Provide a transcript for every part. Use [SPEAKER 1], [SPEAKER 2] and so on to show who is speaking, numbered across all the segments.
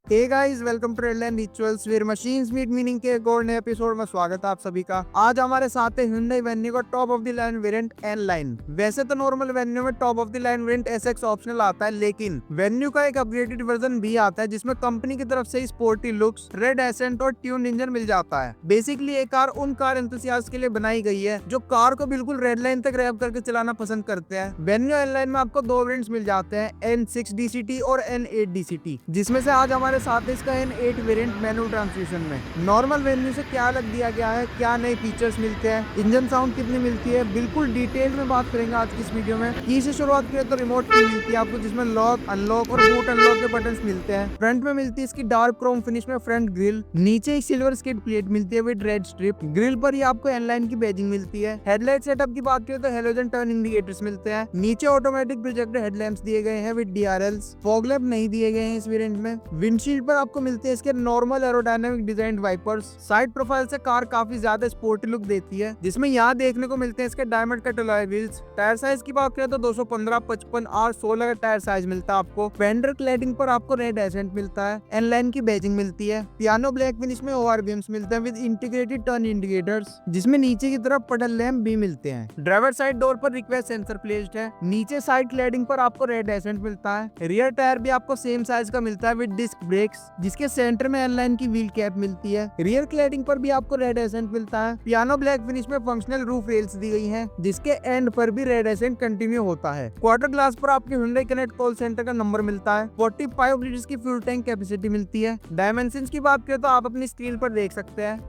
[SPEAKER 1] Hey guys, welcome to Redline Rituals where machines meet meaning के एक और नए एपिसोड में स्वागत है आप सभी का। आज हमारे साथ है Hyundai Venue का top of the line variant N line. वैसे तो नॉर्मल Venue में top of the line variant SX optional आता है, लेकिन Venue का एक अपग्रेडेड वर्जन भी आता है जिसमें कंपनी की तरफ से स्पोर्टी लुक्स, रेड एसेंट और ट्यून इंजन मिल जाता है। बेसिकली ये कार उन कार एंथुसियास्ट के लिए बनाई गई है जो कार को बिल्कुल रेड लाइन तक रैप करके चलाना पसंद करते हैं। Venue एन लाइन में आपको दो वेरिएंट्स मिल जाते हैं, N6 DCT और N8 DCT, जिसमें से आज हमारे साथ इसका N8 वेरिएंट मैनुअल ट्रांसमिशन में। नॉर्मल वेन्यू से क्या अलग दिया गया है, क्या नए फीचर्स मिलते हैं, इंजन साउंड कितनी मिलती है, बिल्कुल डिटेल में बात करेंगे आज की इस वीडियो में। की से शुरुआत करें तो रिमोट की मिलती है आपको, जिसमें लॉक, अनलॉक और बूट अनलॉक के बटन्स मिलते हैं। फ्रंट में मिलती है इसकी डार्क क्रोम फिनिश में फ्रंट ग्रिल, नीचे एक सिल्वर स्किड प्लेट मिलती है विद रेड स्ट्रिप। ग्रिल पर ही आपको एनलाइन की बैजिंग मिलती है। हेडलाइट सेटअप की बात करें तो हेलोजन टर्न इंडिकेटर्स मिलते हैं। नीचे ऑटोमेटिक प्रोजेक्टर हेडलैम्प्स दिए गए हैं विद DRLs। फॉग लैम्प नहीं दिए गए हैं इस वेरिएंट में। विंडशील्ड पर आपको मिलते हैं इसके normal aerodynamic design wipers. Side profile से कार काफी ज्यादा स्पोर्टी लुक देती है, जिसमें यहाँ देखने को मिलते हैं इसके diamond cut alloy wheels. Tyre size की बात करें तो 215, 55 और 16 का टायर साइज मिलता है आपको। फेंडर क्लैडिंग पर आपको रेड एसेंट मिलता है। एनलाइन की बैजिंग मिलती है। पियानो ब्लैक फिनिश में ORVMs मिलते हैं विद इंटीग्रेटेड टर्न इंडिकेटर्स, जिसमें नीचे की तरफ पडल लैम्प भी मिलते हैं। ड्राइवर साइड डोर पर रिक्वेस्ट सेंसर प्लेस्ड है। नीचे साइड क्लैडिंग पर आपको रेड एसेंट मिलता है। रियर टायर भी आपको सेम साइज का मिलता है विद डिस्क ब्रेक्स, जिसके सेंटर में एनलाइन की व्हील कैप मिलती है। रियर क्लैडिंग पर भी आपको रेड एसेंट मिलता है। पियानो ब्लैक फिनिश में फंक्शनल रूफ रेल्स दी गई हैं, जिसके एंड पर भी रेड एसेंट कंटिन्यू होता है। क्वार्टर ग्लास पर आपके Hyundai कनेक्ट कॉल सेंटर का नंबर मिलता है। 45 लीटर्स की फ्यूल टैंक कैपेसिटी मिलती है। डायमेंशंस की बात करें तो आप अपनी स्क्रीन पर देख सकते हैं।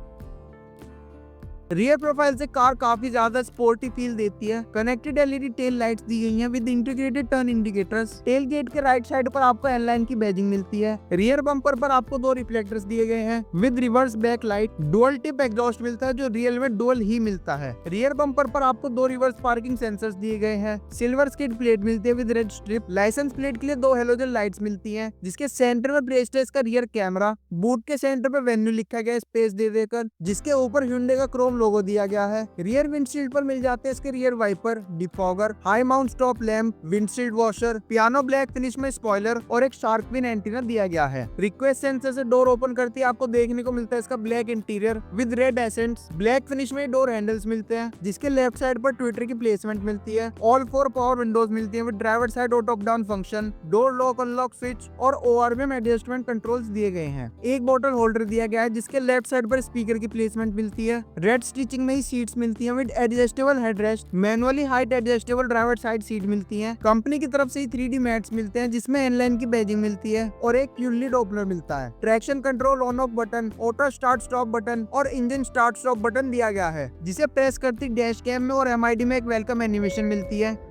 [SPEAKER 1] रियर प्रोफाइल से कार काफी ज्यादा स्पोर्टी फील देती है। कनेक्टेड LED टेल लाइट्स दी गई हैं with integrated turn indicators. Tailgate के राइट साइड पर आपको एनलाइन की बैजिंग मिलती है। रियर बम्पर पर आपको दो रिफ्लेक्टर्स दिए गए हैं with reverse back light. Dual tip exhaust मिलता है जो रियल में डुअल ही मिलता है। रियर बम्पर पर आपको दो रिवर्स पार्किंग सेंसर्स दिए गए हैं। सिल्वर स्किड प्लेट मिलती है with red strip. Licence plate के लिए दो हेलोजन लाइट्स मिलती है, जिसके सेंटर में प्लेस्ड है इसका रियर कैमरा। बूट के सेंटर पे वेन्यू लिखा गया स्पेस दे देकर, जिसके ऊपर Hyundai का क्रोम लोगो दिया गया है। रियर विंडशील्ड पर मिल जाते हैं इसके rear wiper, defogger, high mount stop lamp, windshield washer, piano black finish में स्पॉइलर और एक शार्क फिन एंटीना दिया गया है। रिक्वेस्ट सेंसर से डोर ओपन करती है आपको देखने को मिलता है इसका black interior with red accents. Black finish में डोर हैंडल्स मिलते हैं, जिसके लेफ्ट साइड पर ट्विटर की प्लेसमेंट मिलती है। ऑल 4 पावर विंडोज मिलती है with driver side auto up down function, door lock unlock switch और ORVM एडजस्टमेंट कंट्रोल्स दिए गए हैं। एक बॉटल होल्डर दिया गया है, जिसके लेफ्ट साइड पर स्पीकर की प्लेसमेंट मिलती है। रेड स्टिचिंग में ही सीट्स मिलती हैं with adjustable headrest. Manually height adjustable driver side seat मिलती है। कंपनी की तरफ से ही 3D मैट्स मिलते हैं, जिसमें एनलाइन की बैजिंग मिलती है और एक यूनिट ओपनर मिलता है। Traction control on off button, auto start stop button और इंजन स्टार्ट स्टॉप बटन दिया गया है, जिसे प्रेस करती डैश कैम में और MID में एक वेलकम एनिमेशन मिलती है।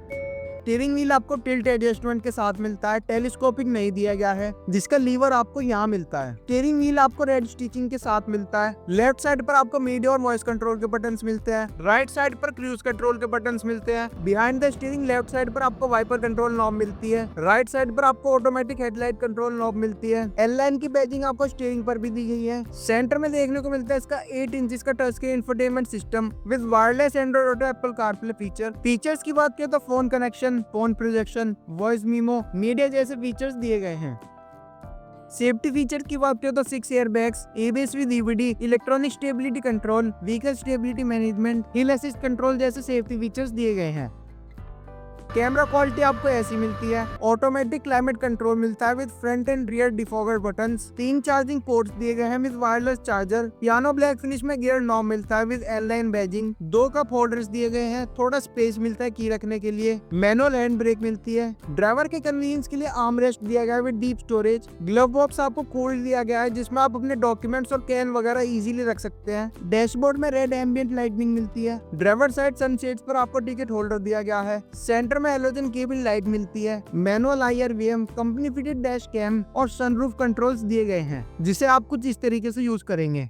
[SPEAKER 1] स्टीयरिंग व्हील आपको टिल्ट एडजस्टमेंट के साथ मिलता है। टेलीस्कोपिक नहीं दिया गया है, जिसका लीवर आपको यहाँ मिलता है। स्टीयरिंग व्हील आपको रेड स्टिचिंग के साथ मिलता है। लेफ्ट साइड पर आपको मीडिया और वॉइस कंट्रोल के बटन्स मिलते हैं। राइट साइड पर क्रूज कंट्रोल के बटन्स मिलते हैं। Behind the steering left side पर आपको वाइपर कंट्रोल नॉब मिलती है। राइट साइड पर आपको ऑटोमेटिक हेडलाइट कंट्रोल नॉब मिलती है। एल-लाइन की बैजिंग आपको स्टीयरिंग पर भी दी गई है। सेंटर में देखने को मिलता है इसका 8 इंच का touch screen infotainment system with wireless Android auto Apple CarPlay features की बात करें तो phone connection, phone projection, voice memo, media जैसे फीचर्स दिए गए हैं। सेफ्टी फीचर की बात करें तो 6 airbags, ABS with EBD, electronic stability control, vehicle stability management, hill assist control जैसे सेफ्टी फीचर्स दिए गए हैं। कैमरा क्वालिटी आपको ऐसी मिलती है। ऑटोमेटिक क्लाइमेट कंट्रोल मिलता है with front end rear defogger buttons. 3 charging ports दिए गए हैं with wireless charger. Piano black finish में गियर नॉब मिलता है with L-line badging. 2 cup holders दिए गए हैं, थोड़ा स्पेस मिलता है की रखने के लिए। मैनुअल हैंड ब्रेक मिलती है। ड्राइवर के कन्वीनियंस के लिए आर्म रेस्ट दिया गया है with deep storage. Glove box आपको खोल दिया गया है, जिसमें आप अपने डॉक्यूमेंट्स और कैन वगैरह इजीली रख सकते हैं। डैशबोर्ड में रेड एम्बियंट लाइटनिंग मिलती है। ड्राइवर साइड सनशेड्स पर आपको टिकट होल्डर दिया गया है। सेंटर में हेलोजन केबल लाइट मिलती है। Manual IRVM, company fitted dash cam और सनरूफ कंट्रोल्स दिए गए हैं, जिसे आप कुछ इस तरीके से यूज करेंगे।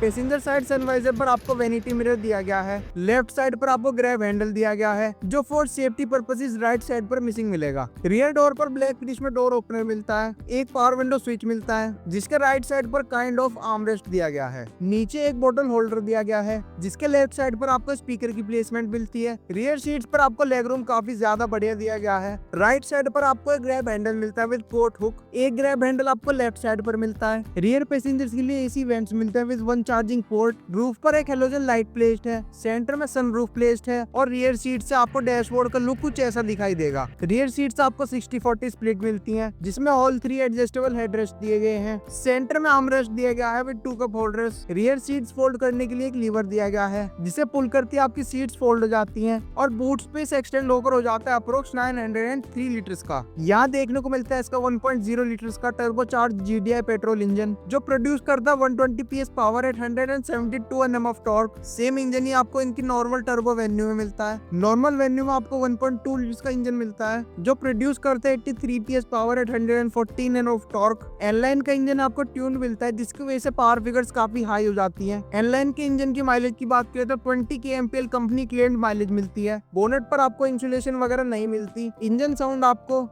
[SPEAKER 1] पैसेंजर साइड सनवाइजर पर आपको वैनिटी मिरर दिया गया है। लेफ्ट साइड पर आपको ग्रैब हैंडल दिया गया है जो for safety purposes right side पर मिसिंग मिलेगा। रियर डोर पर ब्लैक फिनिश में डोर ओपनर मिलता है। एक पावर विंडो स्विच मिलता है जिसके राइट साइड पर काइंड ऑफ आर्मरेस्ट दिया गया है। नीचे एक बोतल होल्डर दिया गया है जिसके लेफ्ट साइड पर आपको स्पीकर की प्लेसमेंट मिलती है। रियर सीट्स पर आपको लेग रूम काफी ज्यादा बढ़िया दिया गया है। राइट साइड पर आपको एक ग्रैब हैंडल मिलता है विद पोर्ट हुक। एक ग्रैब हैंडल आपको लेफ्ट साइड पर मिलता है। रियर पैसेंजर्स के लिए एसी वेंट्स मिलते हैं with one charging port. Roof पर एक हेलोजन लाइट प्लेस्ड है। सेंटर में सनरूफ प्लेस्ड है और रियर सीट से आपको डैशबोर्ड का लुक कुछ ऐसा दिखाई देगा। रियर सीट्स आपको 60-40 स्प्लिट मिलती हैं जिसमें ऑल 3 एडजस्टेबल हेडरेस्ट दिए गए हैं। सेंटर में आर्मरेस्ट दिया गया है with 2 cup holders. Rear seats fold करने के लिए एक लीवर दिया गया है जिसे पुल करते ही आपकी सीट्स फोल्ड हो जाती हैं और बूट स्पेस एक्सटेंड होकर हो जाता है अप्रोक्स 903 लीटर्स का। यहाँ देखने को मिलता है इसका 1.0 लीटर्स का टर्बोचार्ज GDI पेट्रोल इंजन जो प्रोड्यूस करता है 120 PS power at 172 Nm of torque. Same engine ही आपको इनकी नॉर्मल टर्बो वेन्यू में मिलता है। नॉर्मल वेन्यू में आपको 1.2 लीटर्स का इंजन मिलता है जो प्रोड्यूस करता है 83 PS power at 114 Nm of torque. N Line का इंजन आपको ट्यून मिलता है जिसकी वजह से पावर फिगर्स काफी हाई हो जाती है। एनलाइन के इंजन की माइलेज की बात करें तो 20 kmpl कंपनी क्लेम्ड माइलेज मिलती है। बोनेट पर आपको इंसुलेशन वगैरह नहीं मिलती। इंजन साउंड आपको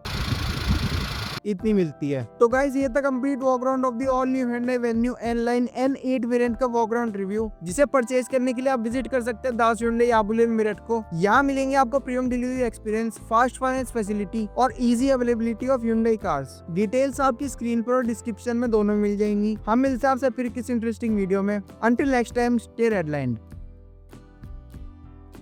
[SPEAKER 1] इतनी मिलती है। तो गाइस ये था complete walkaround of the all new Hyundai Venue N-Line N8 variant का वॉकअराउंड रिव्यू जिसे परचेज करने के लिए आप विजिट कर सकते हैं दास Hyundai याबुलेन मेरठ को। यहाँ मिलेंगे आपको premium delivery experience, fast finance facility और easy availability of Hyundai cars. Details आपकी स्क्रीन पर और डिस्क्रिप्शन में दोनों मिल जाएंगी। हम मिलते हैं आपसे फिर किसी इंटरेस्टिंग वीडियो में। Until next time, stay रेडलाइंड।